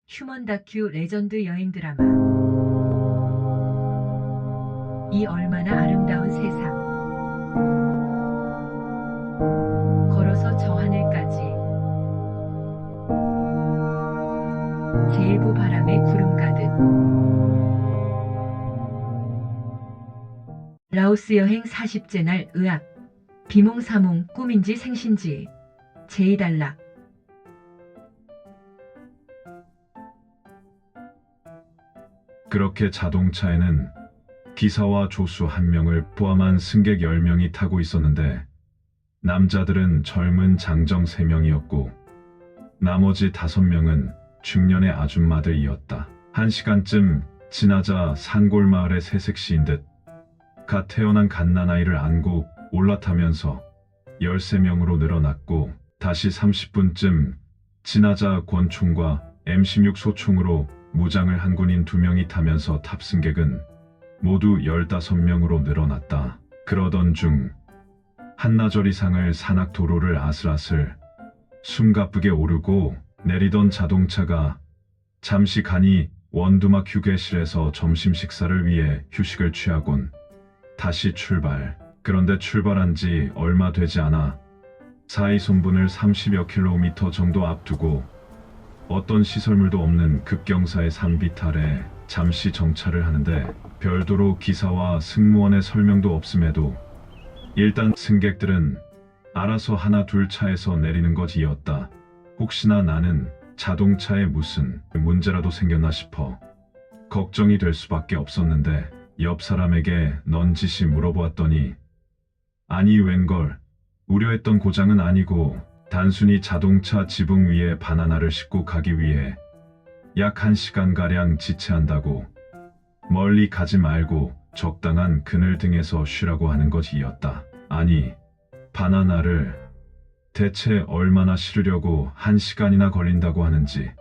휴먼 다큐 레전드 여행 드라마 이 얼마나 아름다운 세상. 걸어서 저 하늘까지. 제일부 바람에 구름 가득. 라오스 여행 40째 날 의학. 비몽사몽 꿈인지 생신지. 제2단락. 그렇게 자동차에는 기사와 조수 1명을 포함한 승객 10명이 타고 있었는데 남자들은 젊은 장정 3명이었고 나머지 5명은 중년의 아줌마들이었다. 1시간쯤 지나자 산골마을의 새색시인 듯 갓 태어난 갓난아이를 안고 올라타면서 13명으로 늘어났고 다시 30분쯤 지나자 권총과 M16 소총으로 무장을 한 군인 2명이 타면서 탑승객은 모두 15명으로 늘어났다. 그러던 중 한나절 이상을 산악도로를 아슬아슬 숨가쁘게 오르고 내리던 자동차가 잠시 간이 원두막 휴게실에서 점심 식사를 위해 휴식을 취하곤 다시 출발. 그런데 출발한 지 얼마 되지 않아 사이손분을 30여 킬로미터 정도 앞두고 어떤 시설물도 없는 급경사의 산 비탈에 잠시 정차를 하는데 별도로 기사와 승무원의 설명도 없음에도 일단 승객들은 알아서 하나 둘 차에서 내리는 것이었다. 혹시나 나는 자동차에 무슨 문제라도 생겼나 싶어 걱정이 될 수밖에 없었는데 옆 사람에게 넌지시 물어보았더니 아니 웬걸 우려했던 고장은 아니고 단순히 자동차 지붕 위에 바나나를 싣고 가기 위해 약 1시간가량 지체한다고 멀리 가지 말고 적당한 그늘 등에서 쉬라고 하는 것이었다. 아니 바나나를 대체 얼마나 실으려고 1시간이나 걸린다고 하는지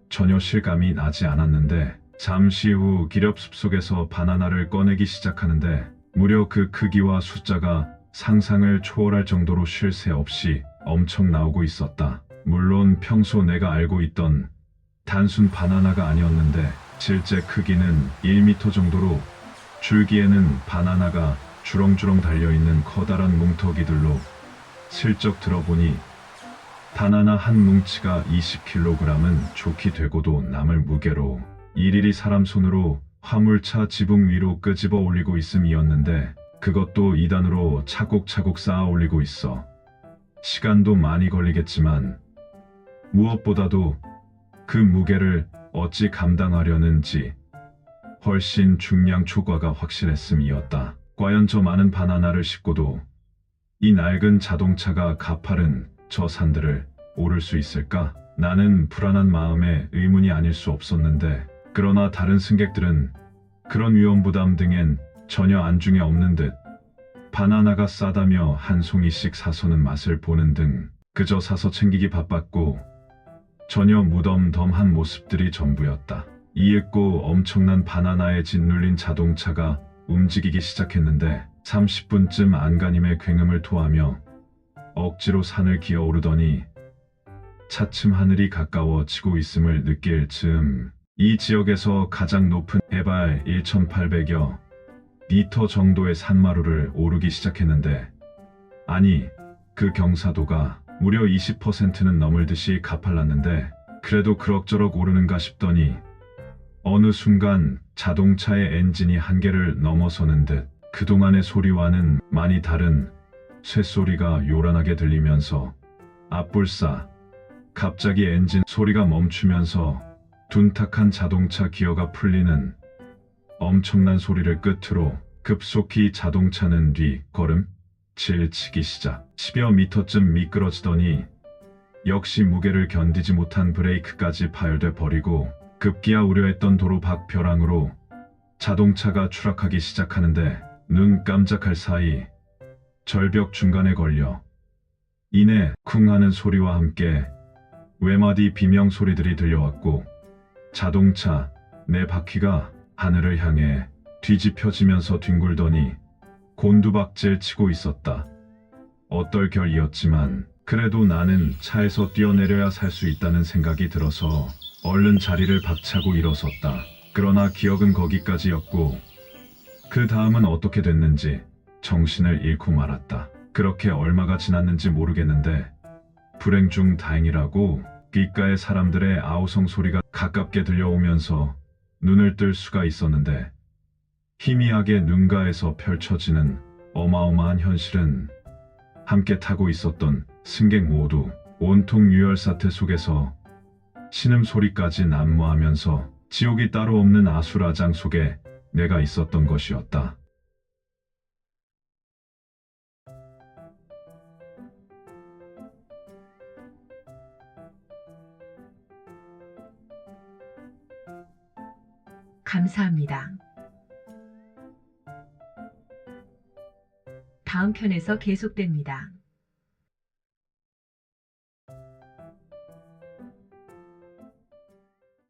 전혀 실감이 나지 않았는데 잠시 후 기렵 숲속에서 바나나를 꺼내기 시작하는데 무려 그 크기와 숫자가 상상을 초월할 정도로 쉴 새 없이 엄청 나오고 있었다. 물론 평소 내가 알고 있던 단순 바나나가 아니었는데 실제 크기는 1m 정도로 줄기에는 바나나가 주렁주렁 달려있는 커다란 뭉터기들로 슬쩍 들어보니 바나나 한 뭉치가 20kg은 좋게 되고도 남을 무게로 일일이 사람 손으로 화물차 지붕 위로 끄집어 올리고 있음이었는데 그것도 2단으로 차곡차곡 쌓아 올리고 있어. 시간도 많이 걸리겠지만 무엇보다도 그 무게를 어찌 감당하려는지 훨씬 중량 초과가 확실했음이었다. 과연 저 많은 바나나를 싣고도 이 낡은 자동차가 가파른 저 산들을 오를 수 있을까? 나는 불안한 마음에 의문이 아닐 수 없었는데 그러나 다른 승객들은 그런 위험 부담 등엔 전혀 안중에 없는 듯 바나나가 싸다며 한 송이씩 사서는 맛을 보는 등 그저 사서 챙기기 바빴고 전혀 무덤덤한 모습들이 전부였다. 이윽고 엄청난 바나나에 짓눌린 자동차가 움직이기 시작했는데 30분쯤 안간힘에 굉음을 토하며 억지로 산을 기어오르더니 차츰 하늘이 가까워지고 있음을 느낄 즈음 이 지역에서 가장 높은 해발 1800여 미터 정도의 산마루를 오르기 시작했는데 아니 그 경사도가 무려 20%는 넘을 듯이 가팔랐는데 그래도 그럭저럭 오르는가 싶더니 어느 순간 자동차의 엔진이 한계를 넘어서는 듯 그동안의 소리와는 많이 다른 쇳소리가 요란하게 들리면서 앞불싸 갑자기 엔진 소리가 멈추면서 둔탁한 자동차 기어가 풀리는 엄청난 소리를 끝으로 급속히 자동차는 뒷걸음질 치기 시작. 10여 미터쯤 미끄러지더니 역시 무게를 견디지 못한 브레이크까지 파열돼 버리고 급기야 우려했던 도로 박벼랑으로 자동차가 추락하기 시작하는데 눈 깜짝할 사이 절벽 중간에 걸려 이내 쿵 하는 소리와 함께 외마디 비명 소리들이 들려왔고 자동차 네 바퀴가 하늘을 향해 뒤집혀지면서 뒹굴더니 곤두박질 치고 있었다. 어떨결이었지만 그래도 나는 차에서 뛰어내려야 살 수 있다는 생각이 들어서 얼른 자리를 박차고 일어섰다. 그러나 기억은 거기까지였고 그 다음은 어떻게 됐는지 정신을 잃고 말았다. 그렇게 얼마가 지났는지 모르겠는데 불행 중 다행이라고 귓가에 사람들의 아우성 소리가 가깝게 들려오면서 눈을 뜰 수가 있었는데 희미하게 눈가에서 펼쳐지는 어마어마한 현실은 함께 타고 있었던 승객 모두 온통 유혈 사태 속에서 신음소리까지 난무하면서 지옥이 따로 없는 아수라장 속에 내가 있었던 것이었다. 감사합니다. 다음 편에서 계속됩니다.